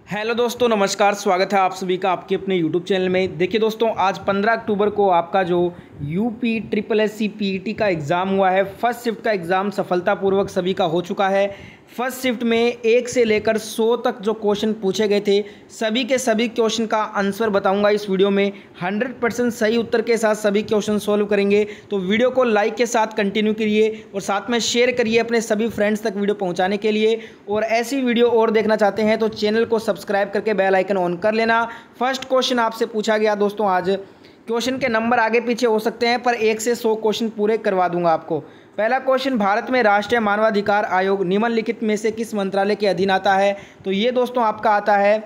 Hello दोस्तों, नमस्कार। स्वागत है आप सभी का आपके अपने यूट्यूब चैनल में। देखिए दोस्तों, आज 15 अक्टूबर को आपका जो UP triple S C PET का एग्ज़ाम हुआ है, फर्स्ट शिफ्ट का एग्ज़ाम सफलतापूर्वक सभी का हो चुका है। फर्स्ट शिफ्ट में 1 से लेकर 100 तक जो क्वेश्चन पूछे गए थे, सभी के सभी क्वेश्चन का आंसर बताऊंगा इस वीडियो में। 100% सही उत्तर के साथ सभी क्वेश्चन सॉल्व करेंगे। तो वीडियो को लाइक के साथ कंटिन्यू करिए और साथ में शेयर करिए अपने सभी फ्रेंड्स तक वीडियो पहुंचाने के लिए। और ऐसी वीडियो और देखना चाहते हैं तो चैनल को सब्सक्राइब करके बेल आइकन ऑन कर लेना। फर्स्ट क्वेश्चन आपसे पूछा गया दोस्तों, आज क्वेश्चन के नंबर आगे पीछे हो सकते हैं पर 1 से 100 क्वेश्चन पूरे करवा दूंगा आपको। पहला क्वेश्चन, भारत में राष्ट्रीय मानवाधिकार आयोग निम्नलिखित में से किस मंत्रालय के अधीन आता है? तो ये दोस्तों आपका आता है,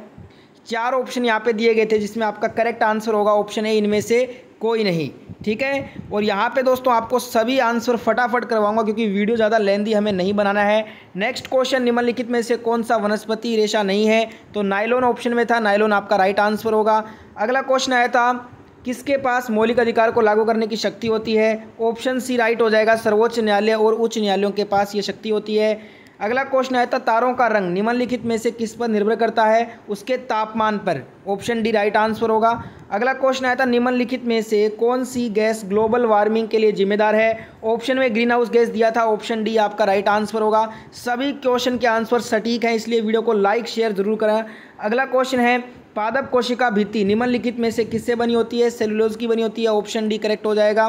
4 ऑप्शन यहाँ पे दिए गए थे जिसमें आपका करेक्ट आंसर होगा ऑप्शन ए, इनमें से कोई नहीं। ठीक है, और यहाँ पे दोस्तों आपको सभी आंसर फटाफट करवाऊंगा क्योंकि वीडियो ज़्यादा लेंथी हमें नहीं बनाना है। नेक्स्ट क्वेश्चन, निम्नलिखित में से कौन सा वनस्पति रेशा नहीं है? तो नायलॉन ऑप्शन में था, नायलॉन आपका राइट आंसर होगा। अगला क्वेश्चन आया था, किसके पास मौलिक अधिकार को लागू करने की शक्ति होती है? ऑप्शन सी राइट हो जाएगा, सर्वोच्च न्यायालय और उच्च न्यायालयों के पास ये शक्ति होती है। अगला क्वेश्चन आया था, तारों का रंग निम्नलिखित में से किस पर निर्भर करता है? उसके तापमान पर। ऑप्शन डी राइट आंसर होगा। अगला क्वेश्चन आया था, निम्नलिखित में से कौन सी गैस ग्लोबल वार्मिंग के लिए जिम्मेदार है? ऑप्शन में ग्रीन हाउस गैस दिया था, ऑप्शन डी आपका राइट आंसर होगा। सभी क्वेश्चन के आंसर सटीक हैं, इसलिए वीडियो को लाइक शेयर जरूर करें। अगला क्वेश्चन है, पादप कोशिका भित्ति निम्नलिखित में से किससे बनी होती है? सेलुलोज की बनी होती है, ऑप्शन डी करेक्ट हो जाएगा।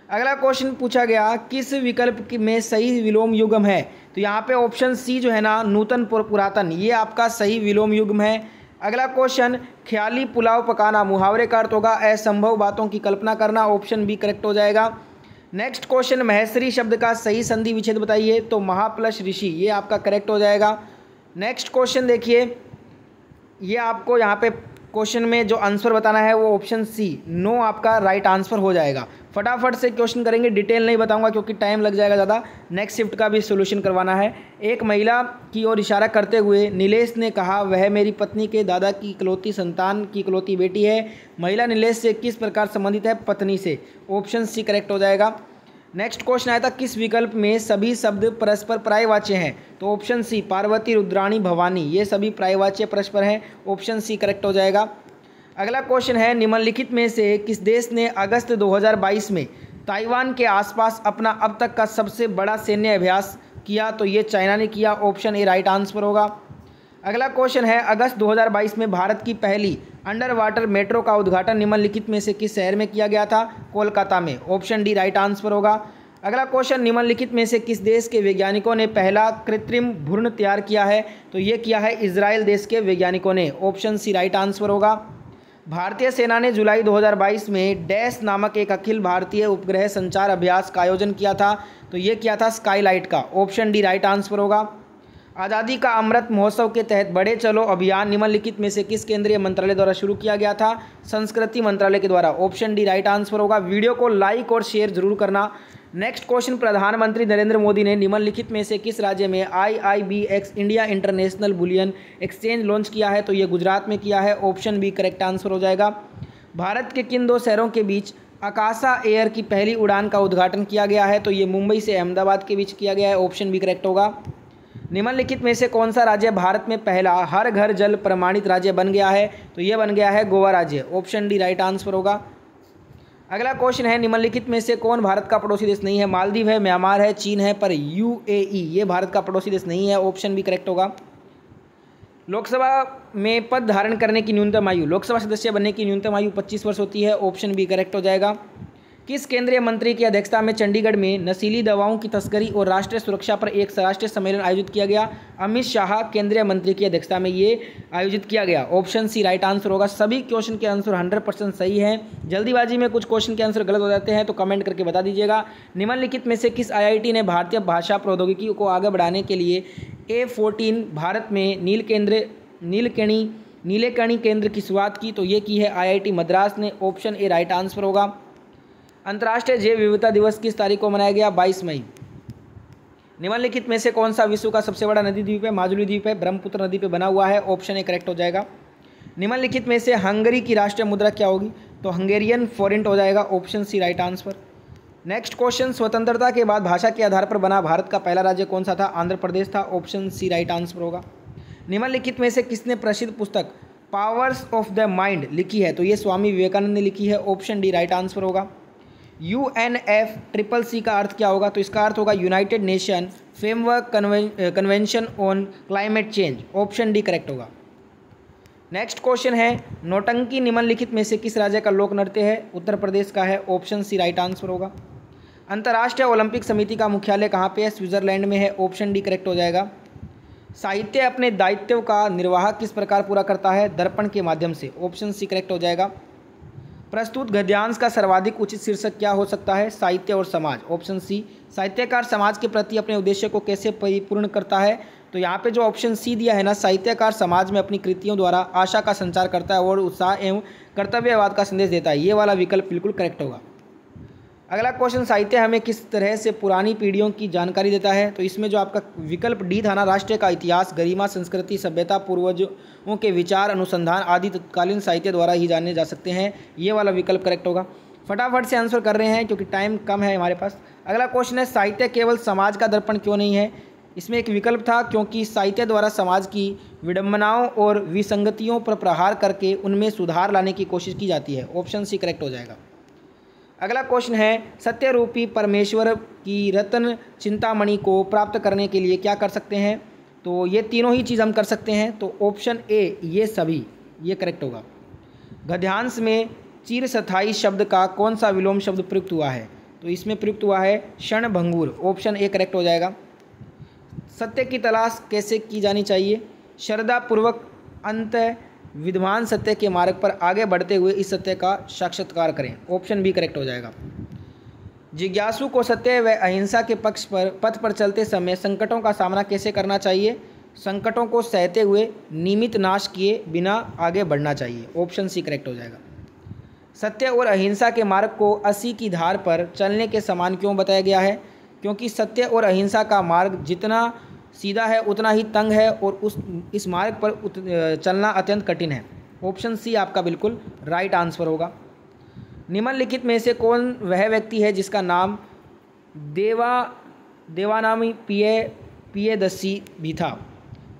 अगला क्वेश्चन पूछा गया, किस विकल्प में सही विलोम युग्म है? तो यहाँ पे ऑप्शन सी जो है ना, नूतन पुरातन, ये आपका सही विलोम युग्म है। अगला क्वेश्चन, ख्याली पुलाव पकाना मुहावरे का अर्थ होगा असंभव बातों की कल्पना करना, ऑप्शन बी करेक्ट हो जाएगा। नेक्स्ट क्वेश्चन, महेश्वरी शब्द का सही संधि विच्छेद बताइए? तो महाप्लस ऋषि, ये आपका करेक्ट हो जाएगा। नेक्स्ट क्वेश्चन देखिए, ये आपको यहाँ पे क्वेश्चन में जो आंसर बताना है वो ऑप्शन सी नो आपका राइट आंसर हो जाएगा। फटाफट से क्वेश्चन करेंगे, डिटेल नहीं बताऊंगा क्योंकि टाइम लग जाएगा ज़्यादा। नेक्स्ट शिफ्ट का भी सोल्यूशन करवाना है। एक महिला की ओर इशारा करते हुए नीलेश ने कहा, वह मेरी पत्नी के दादा की इकलौती संतान की इकलौती बेटी है। महिला नीलेश से किस प्रकार संबंधित है? पत्नी से, ऑप्शन सी करेक्ट हो जाएगा। नेक्स्ट क्वेश्चन आया था, किस विकल्प में सभी शब्द परस्पर पर्यायवाच्य हैं? तो ऑप्शन सी पार्वती, रुद्राणी, भवानी, ये सभी पर्यायवाच्य परस्पर हैं, ऑप्शन सी करेक्ट हो जाएगा। अगला क्वेश्चन है, निम्नलिखित में से किस देश ने अगस्त 2022 में ताइवान के आसपास अपना अब तक का सबसे बड़ा सैन्य अभ्यास किया? तो ये चाइना ने किया, ऑप्शन ए राइट आंसर होगा। अगला क्वेश्चन है, अगस्त 2022 में भारत की पहली अंडर वाटर मेट्रो का उद्घाटन निम्नलिखित में से किस शहर में किया गया था? कोलकाता में, ऑप्शन डी राइट आंसर होगा। अगला क्वेश्चन, निम्नलिखित में से किस देश के वैज्ञानिकों ने पहला कृत्रिम भ्रूण तैयार किया है? तो ये किया है इजराइल देश के वैज्ञानिकों ने, ऑप्शन सी राइट आंसर होगा। भारतीय सेना ने जुलाई 2022 में डैश नामक एक अखिल भारतीय उपग्रह संचार अभ्यास का आयोजन किया था? तो ये किया था स्काईलाइट का, ऑप्शन डी राइट आंसर होगा। आज़ादी का अमृत महोत्सव के तहत बढ़े चलो अभियान निम्नलिखित में से किस केंद्रीय मंत्रालय द्वारा शुरू किया गया था? संस्कृति मंत्रालय के द्वारा, ऑप्शन डी राइट आंसर होगा। वीडियो को लाइक और शेयर जरूर करना। नेक्स्ट क्वेश्चन, प्रधानमंत्री नरेंद्र मोदी ने निम्नलिखित में से किस राज्य में IIBX India international bullion exchange launch किया है? तो ये गुजरात में किया है, ऑप्शन बी करेक्ट आंसर हो जाएगा। भारत के किन 2 शहरों के बीच आकाशा एयर की पहली उड़ान का उद्घाटन किया गया है? तो ये मुंबई से अहमदाबाद के बीच किया गया है, ऑप्शन बी करेक्ट होगा। निम्नलिखित में से कौन सा राज्य भारत में पहला हर घर जल प्रमाणित राज्य बन गया है? तो ये बन गया है गोवा राज्य, ऑप्शन डी राइट आंसर होगा। अगला क्वेश्चन है, निम्नलिखित में से कौन भारत का पड़ोसी देश नहीं है? मालदीव है, म्यांमार है, चीन है, पर UAE ये भारत का पड़ोसी देश नहीं है, ऑप्शन बी करेक्ट होगा। लोकसभा में पद धारण करने की न्यूनतम आयु, लोकसभा सदस्य बनने की न्यूनतम आयु 25 वर्ष होती है, ऑप्शन बी करेक्ट हो जाएगा। किस केंद्रीय मंत्री की अध्यक्षता में चंडीगढ़ में नशीली दवाओं की तस्करी और राष्ट्रीय सुरक्षा पर एक राष्ट्रीय सम्मेलन आयोजित किया गया? अमित शाह केंद्रीय मंत्री की अध्यक्षता में ये आयोजित किया गया, ऑप्शन सी राइट आंसर होगा। सभी क्वेश्चन के आंसर 100% सही हैं। जल्दीबाजी में कुछ क्वेश्चन के आंसर गलत हो जाते हैं तो कमेंट करके बता दीजिएगा। निम्नलिखित में से किस IIT ने भारतीय भाषा प्रौद्योगिकी को आगे बढ़ाने के लिए A14 भारत में नीलकणी केंद्र की शुरुआत की? तो ये की है IIT मद्रास ने, ऑप्शन ए राइट आंसर होगा। अंतर्राष्ट्रीय जैव विविधता दिवस किस तारीख को मनाया गया? 22 मई। निम्नलिखित में से कौन सा विश्व का सबसे बड़ा नदी द्वीप है? माजुली द्वीप है, ब्रह्मपुत्र नदी पे बना हुआ है, ऑप्शन ए करेक्ट हो जाएगा। निम्नलिखित में से हंगरी की राष्ट्रीय मुद्रा क्या होगी? तो हंगेरियन फॉरेंट हो जाएगा, option C right answer. Next question, स्वतंत्रता के बाद भाषा के आधार पर बना भारत का पहला राज्य कौन सा था? आंध्र प्रदेश था, ऑप्शन सी राइट आंसर होगा। निम्नलिखित में से किसने प्रसिद्ध पुस्तक पावर्स ऑफ द माइंड लिखी है? तो ये स्वामी विवेकानंद ने लिखी है। ऑप्शन डी राइट आंसर होगा। UNFCCC का अर्थ क्या होगा? तो इसका अर्थ होगा United nation framework convention on climate change. Option D correct होगा। नेक्स्ट क्वेश्चन है, नौटंकी निम्नलिखित में से किस राज्य का लोक नृत्य है? उत्तर प्रदेश का है। ऑप्शन सी राइट आंसर होगा। अंतर्राष्ट्रीय ओलंपिक समिति का मुख्यालय कहाँ पे है? स्विट्जरलैंड में है। ऑप्शन डी करेक्ट हो जाएगा। साहित्य अपने दायित्व का निर्वाह किस प्रकार पूरा करता है? दर्पण के माध्यम से। ऑप्शन सी करेक्ट हो जाएगा। प्रस्तुत गद्यांश का सर्वाधिक उचित शीर्षक क्या हो सकता है? साहित्य और समाज। Option C. साहित्यकार समाज के प्रति अपने उद्देश्य को कैसे परिपूर्ण करता है? तो यहाँ पे जो ऑप्शन सी दिया है ना, साहित्यकार समाज में अपनी कृतियों द्वारा आशा का संचार करता है और उत्साह एवं कर्तव्यवाद का संदेश देता है। ये वाला विकल्प बिल्कुल करेक्ट होगा। अगला क्वेश्चन, साहित्य हमें किस तरह से पुरानी पीढ़ियों की जानकारी देता है? तो इसमें जो आपका विकल्प डी था ना, राष्ट्र का इतिहास, गरिमा, संस्कृति, सभ्यता, पूर्वजों के विचार, अनुसंधान आदि तत्कालीन साहित्य द्वारा ही जाने जा सकते हैं। ये वाला विकल्प करेक्ट होगा। फटाफट से आंसर कर रहे हैं क्योंकि टाइम कम है हमारे पास। अगला क्वेश्चन है, साहित्य केवल समाज का दर्पण क्यों नहीं है? इसमें एक विकल्प था, क्योंकि साहित्य द्वारा समाज की विडंबनाओं और विसंगतियों पर प्रहार करके उनमें सुधार लाने की कोशिश की जाती है। ऑप्शन सी करेक्ट हो जाएगा। अगला क्वेश्चन है, सत्य रूपी परमेश्वर की रत्न चिंतामणि को प्राप्त करने के लिए क्या कर सकते हैं? तो ये तीनों ही चीज़ हम कर सकते हैं। तो ऑप्शन ए ये सभी, ये करेक्ट होगा। गद्यांश में चिरस्थायी शब्द का कौन सा विलोम शब्द प्रयुक्त हुआ है? तो इसमें प्रयुक्त हुआ है क्षणभंगुर। ऑप्शन ए करेक्ट हो जाएगा। सत्य की तलाश कैसे की जानी चाहिए? श्रद्धापूर्वक अंत विद्वान सत्य के मार्ग पर आगे बढ़ते हुए इस सत्य का साक्षात्कार करें। ऑप्शन बी करेक्ट हो जाएगा। जिज्ञासु को सत्य व अहिंसा के पथ पर चलते समय संकटों का सामना कैसे करना चाहिए? संकटों को सहते हुए नियमित नाश किए बिना आगे बढ़ना चाहिए। ऑप्शन सी करेक्ट हो जाएगा। सत्य और अहिंसा के मार्ग को 80 की धार पर चलने के समान क्यों बताया गया है? क्योंकि सत्य और अहिंसा का मार्ग जितना सीधा है उतना ही तंग है और इस मार्ग पर चलना अत्यंत कठिन है। ऑप्शन सी आपका बिल्कुल राइट आंसर होगा। निम्नलिखित में से कौन वह व्यक्ति है जिसका नाम देवानामी पियदसी भी था?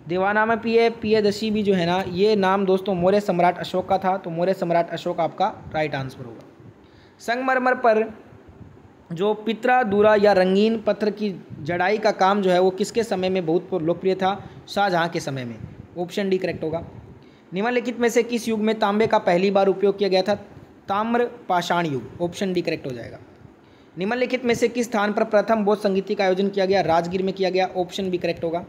देवानामी पियदसी भी जो है ना, ये नाम दोस्तों मौर्य सम्राट अशोक का था। तो मौर्य सम्राट अशोक आपका राइट आंसर होगा। संगमरमर पर जो पित्रा दूरा या रंगीन पत्थर की जड़ाई का काम जो है वो किसके समय में बहुत लोकप्रिय था? शाहजहाँ के समय में। ऑप्शन डी करेक्ट होगा। निम्नलिखित में से किस युग में तांबे का पहली बार उपयोग किया गया था? ताम्र पाषाण युग। ऑप्शन डी करेक्ट हो जाएगा। निम्नलिखित में से किस स्थान पर प्रथम बौद्ध संगीति का आयोजन किया गया? राजगीर में किया गया। ऑप्शन बी करेक्ट होगा।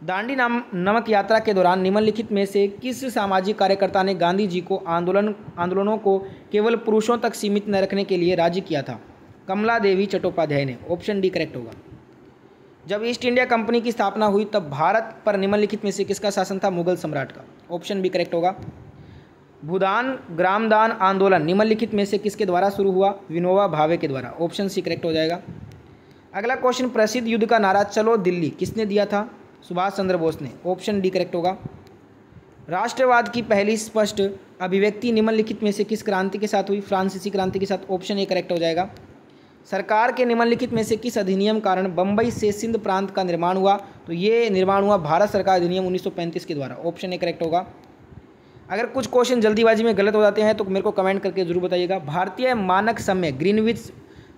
दांडी नमक यात्रा के दौरान निम्नलिखित में से किस सामाजिक कार्यकर्ता ने गांधी जी को आंदोलनों को केवल पुरुषों तक सीमित न रखने के लिए राजी किया था? कमला देवी चट्टोपाध्याय ने। ऑप्शन डी करेक्ट होगा। जब ईस्ट इंडिया कंपनी की स्थापना हुई तब भारत पर निम्नलिखित में से किसका शासन था? मुगल सम्राट का। ऑप्शन बी करेक्ट होगा। भूदान ग्रामदान आंदोलन निम्नलिखित में से किसके द्वारा शुरू हुआ? विनोबा भावे के द्वारा। ऑप्शन सी करेक्ट हो जाएगा। अगला क्वेश्चन, प्रसिद्ध युद्ध का नारा चलो दिल्ली किसने दिया था? सुभाष चंद्र बोस ने। ऑप्शन डी करेक्ट होगा। राष्ट्रवाद की पहली स्पष्ट अभिव्यक्ति निम्नलिखित में से किस क्रांति के साथ हुई? फ्रांसीसी क्रांति के साथ। ऑप्शन ए करेक्ट हो जाएगा। सरकार के निम्नलिखित में से किस अधिनियम कारण बम्बई से सिंध प्रांत का निर्माण हुआ? तो ये निर्माण हुआ भारत सरकार अधिनियम 1935 के द्वारा। ऑप्शन ए करेक्ट होगा। अगर कुछ क्वेश्चन जल्दीबाजी में गलत हो जाते हैं तो मेरे को कमेंट करके जरूर बताइएगा। भारतीय मानक समय ग्रीनविच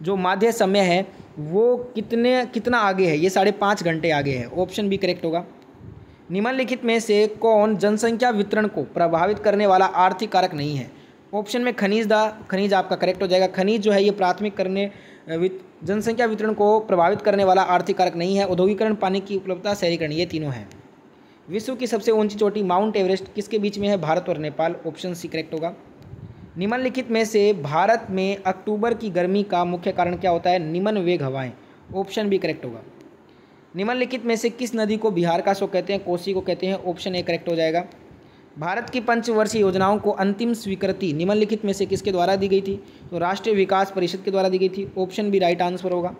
जो माध्य समय है वो कितना आगे है? ये 5.5 घंटे आगे है। ऑप्शन बी करेक्ट होगा। निम्नलिखित में से कौन जनसंख्या वितरण को प्रभावित करने वाला आर्थिक कारक नहीं है? ऑप्शन में खनिज आपका करेक्ट हो जाएगा। खनिज जो है ये प्राथमिक जनसंख्या वितरण को प्रभावित करने वाला आर्थिक कारक नहीं है। औद्योगिकरण, पानी की उपलब्धता, शहरीकरण, ये तीनों हैं। विश्व की सबसे ऊंची चोटी माउंट एवरेस्ट किसके बीच में है? भारत और नेपाल। ऑप्शन सी करेक्ट होगा। निम्नलिखित में से भारत में अक्टूबर की गर्मी का मुख्य कारण क्या होता है? निम्न वेग हवाएं। ऑप्शन बी करेक्ट होगा। निम्नलिखित में से किस नदी को बिहार का शोक कहते हैं? कोसी को कहते हैं। ऑप्शन ए करेक्ट हो जाएगा। भारत की पंचवर्षीय योजनाओं को अंतिम स्वीकृति निम्नलिखित में से किसके द्वारा दी गई थी? तो राष्ट्रीय विकास परिषद के द्वारा दी गई थी। ऑप्शन बी राइट आंसर होगा।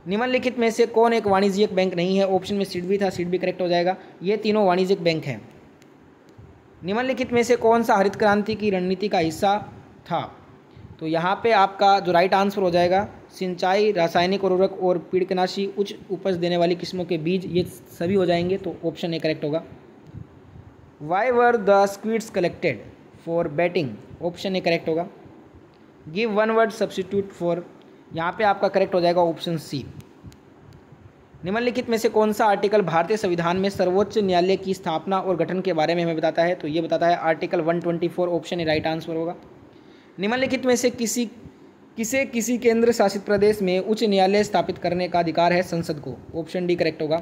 निम्नलिखित में से कौन एक वाणिज्यिक बैंक नहीं है? ऑप्शन में सिडबी था। सिडबी करेक्ट हो जाएगा। ये तीनों वाणिज्यिक बैंक हैं। निम्नलिखित में से कौन सा हरित क्रांति की रणनीति का हिस्सा था? तो यहाँ पे आपका जो राइट आंसर हो जाएगा सिंचाई, रासायनिक उर्वरक और कीटनाशी, उच्च उपज देने वाली किस्मों के बीज, ये सभी हो जाएंगे। तो ऑप्शन ए करेक्ट होगा। Why were the squids collected for batting, option A correct होगा। Give one word substitute for, यहाँ पे आपका करेक्ट हो जाएगा ऑप्शन सी। निम्नलिखित में से कौन सा आर्टिकल भारतीय संविधान में सर्वोच्च न्यायालय की स्थापना और गठन के बारे में हमें बताता है? तो ये बताता है article 124, option A right answer होगा। निम्नलिखित में से किसी केंद्र शासित प्रदेश में उच्च न्यायालय स्थापित करने का अधिकार है संसद को? ऑप्शन डी करेक्ट होगा।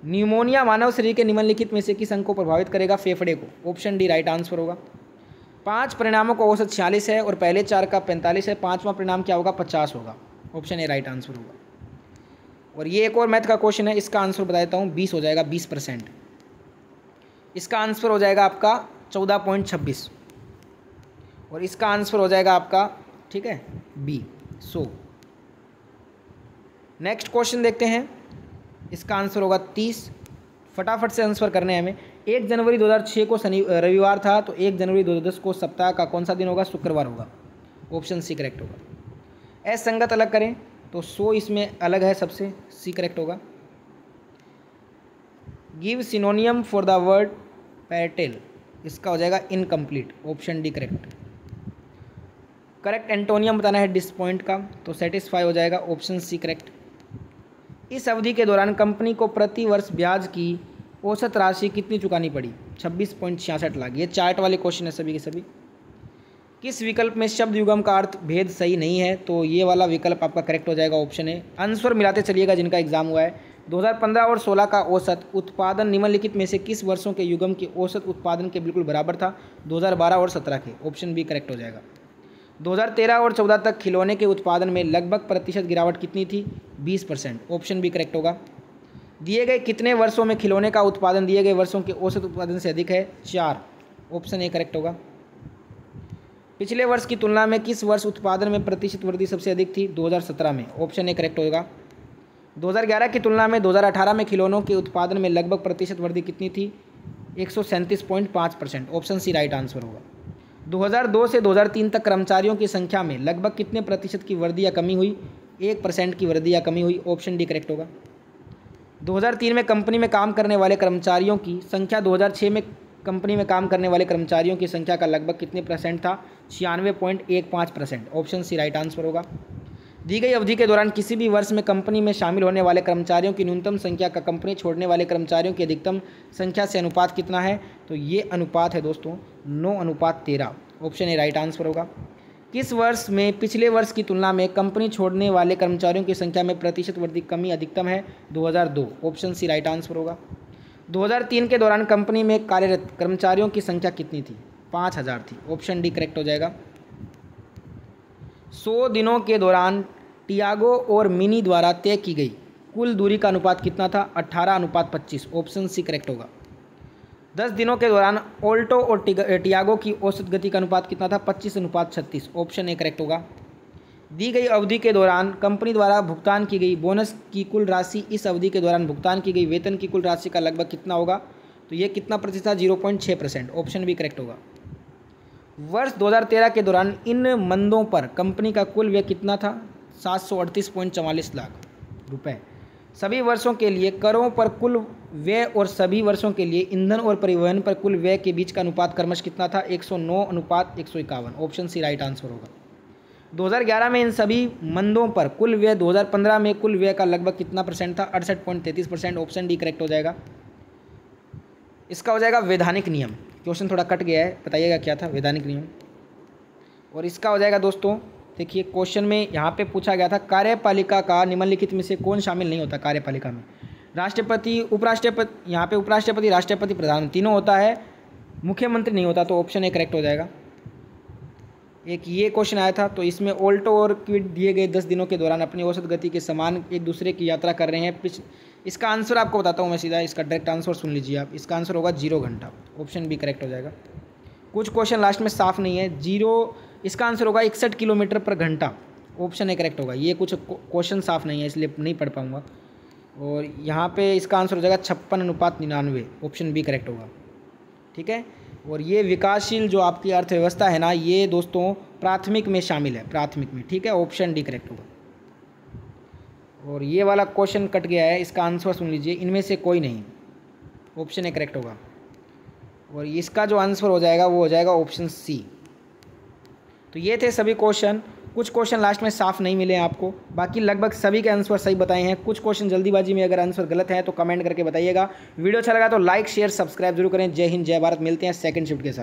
न्यूमोनिया मानव शरीर के निम्नलिखित में से किस अंग को प्रभावित करेगा? फेफड़े को। ऑप्शन डी राइट आंसर होगा। 5 परिणामों का औसत 46 है और पहले 4 का 45 है, 5वां परिणाम क्या होगा? 50 होगा। ऑप्शन ए राइट आंसर होगा। और ये एक और मैथ का क्वेश्चन है, इसका आंसर बता देता हूँ, 20 हो जाएगा, 20%। इसका आंसर हो जाएगा आपका 14.26 और इसका आंसर हो जाएगा आपका, ठीक है, बी 100। नेक्स्ट क्वेश्चन देखते हैं, इसका आंसर होगा 30। फटाफट से आंसर करने हैं हमें। 1 जनवरी 2006 को रविवार था, तो 1 जनवरी 2010 को सप्ताह का कौन सा दिन होगा? शुक्रवार होगा। ऑप्शन सी करेक्ट होगा। असंगत अलग करें तो 100 इसमें अलग है सबसे, सी करेक्ट होगा। Give synonym for the word partial, इसका हो जाएगा incomplete. Option D correct. Correct antonym बताना है डिसपॉइंट का, तो सेटिस्फाई हो जाएगा। Option C correct. इस अवधि के दौरान कंपनी को प्रति वर्ष ब्याज की औसत राशि कितनी चुकानी पड़ी? 26.66 लाख। ये चार्ट वाले क्वेश्चन है सभी के सभी। किस विकल्प में शब्द युगम का अर्थ भेद सही नहीं है? तो ये वाला विकल्प आपका करेक्ट हो जाएगा। Option A. आंसर मिलाते चलिएगा जिनका एग्जाम हुआ है। 2015 और 16 का औसत उत्पादन निम्नलिखित में से किस वर्षों के युगम के औसत उत्पादन के बिल्कुल बराबर था? 2012 और 17 के। ऑप्शन बी करेक्ट हो जाएगा। 2013 और 14 तक खिलौने के उत्पादन में लगभग प्रतिशत गिरावट कितनी थी? 20%। ऑप्शन बी करेक्ट होगा। दिए गए कितने वर्षों में खिलौने का उत्पादन दिए गए वर्षों के औसत उत्पादन से अधिक है? 4। ऑप्शन ए करेक्ट होगा। पिछले वर्ष की तुलना में किस वर्ष उत्पादन में प्रतिशत वृद्धि सबसे अधिक थी? 2017 में। ऑप्शन ए करेक्ट होगा। 2011 की तुलना में 2018 में खिलौनों के उत्पादन में लगभग प्रतिशत वृद्धि कितनी थी? 137.5%। ऑप्शन सी राइट आंसर होगा। 2002 से 2003 तक कर्मचारियों की संख्या में लगभग कितने प्रतिशत की वृद्धि या कमी हुई? 1% की वृद्धि या कमी हुई। ऑप्शन डी करेक्ट होगा। 2003 में कंपनी में काम करने वाले कर्मचारियों की संख्या 2006 में कंपनी में काम करने वाले कर्मचारियों की संख्या का लगभग कितने परसेंट था? 96.15%। ऑप्शन सी राइट आंसर होगा। दी गई अवधि के दौरान किसी भी वर्ष में कंपनी में शामिल होने वाले कर्मचारियों की न्यूनतम संख्या का कंपनी छोड़ने वाले कर्मचारियों की अधिकतम संख्या से अनुपात कितना है? तो ये अनुपात है दोस्तों 9:13। ऑप्शन ए राइट आंसर होगा। किस वर्ष में पिछले वर्ष की तुलना में कंपनी छोड़ने वाले कर्मचारियों की संख्या में प्रतिशत वृद्धि कमी अधिकतम है? 2002। ऑप्शन सी राइट आंसर होगा। 2003 के दौरान कंपनी में कार्यरत कर्मचारियों की संख्या कितनी थी? 5000 थी। ऑप्शन डी करेक्ट हो जाएगा। 100 दिनों के दौरान टियागो और मिनी द्वारा तय की गई कुल दूरी का अनुपात कितना था? 18:25। ऑप्शन सी करेक्ट होगा। 10 दिनों के दौरान ऑल्टो और टियागो की औसत गति का अनुपात कितना था? 25:36। ऑप्शन ए करेक्ट होगा। दी गई अवधि के दौरान कंपनी द्वारा भुगतान की गई बोनस की कुल राशि इस अवधि के दौरान भुगतान की गई वेतन की कुल राशि का लगभग कितना होगा? तो ये कितना प्रतिशत था? 0.6%। ऑप्शन बी करेक्ट होगा। वर्ष 2013 के दौरान इन मंदों पर कंपनी का कुल व्यय कितना था? 738.44 लाख रुपए। सभी वर्षों के लिए करों पर कुल व्यय और सभी वर्षों के लिए ईंधन और परिवहन पर कुल व्यय के बीच का अनुपात क्रमश कितना था? 109:151। ऑप्शन सी राइट आंसर होगा। 2011 में इन सभी मंदों पर कुल व्यय 2015 में कुल व्यय का लगभग कितना परसेंट था? 68.33%। ऑप्शन डी करेक्ट हो जाएगा। इसका हो जाएगा वैधानिक नियम। क्वेश्चन थोड़ा कट गया है, बताइएगा क्या था वैधानिक नियम। और इसका हो जाएगा दोस्तों, देखिए क्वेश्चन में यहाँ पे पूछा गया था कार्यपालिका का निम्नलिखित में से कौन शामिल नहीं होता? कार्यपालिका में राष्ट्रपति, उपराष्ट्रपति, यहाँ पे उपराष्ट्रपति, राष्ट्रपति, प्रधान तीनों होता है, मुख्यमंत्री नहीं होता। तो ऑप्शन ए करेक्ट हो जाएगा। एक ये क्वेश्चन आया था, तो इसमें ऑल्टो और क्विड दिए गए 10 दिनों के दौरान अपनी औसत गति के समान एक दूसरे की यात्रा कर रहे हैं। इसका आंसर आपको बताता हूँ मैं सीधा, इसका डायरेक्ट आंसर सुन लीजिए आप। इसका आंसर होगा 0 घंटा। ऑप्शन बी करेक्ट हो जाएगा। कुछ क्वेश्चन लास्ट में साफ नहीं है। 0 इसका आंसर होगा 61 किलोमीटर पर घंटा। ऑप्शन ए करेक्ट होगा। ये कुछ क्वेश्चन साफ नहीं है इसलिए नहीं पढ़ पाऊँगा। और यहाँ पे इसका आंसर हो जाएगा 56:99। ऑप्शन बी करेक्ट होगा। ठीक है। और ये विकासशील जो आपकी अर्थव्यवस्था है ना, ये दोस्तों प्राथमिक में शामिल है, प्राथमिक में, ठीक है। ऑप्शन डी करेक्ट होगा। और ये वाला क्वेश्चन कट गया है, इसका आंसर सुन लीजिए, इनमें से कोई नहीं, ऑप्शन ए करेक्ट होगा। और इसका जो आंसर हो जाएगा वो हो जाएगा ऑप्शन सी। तो ये थे सभी क्वेश्चन। कुछ क्वेश्चन लास्ट में साफ नहीं मिले आपको, बाकी लगभग सभी के आंसर सही बताए हैं। कुछ क्वेश्चन जल्दीबाजी में अगर आंसर गलत है तो कमेंट करके बताइएगा। वीडियो अच्छा लगा तो लाइक शेयर सब्सक्राइब जरूर करें। जय हिंद जय भारत। मिलते हैं सेकंड शिफ्ट के साथ।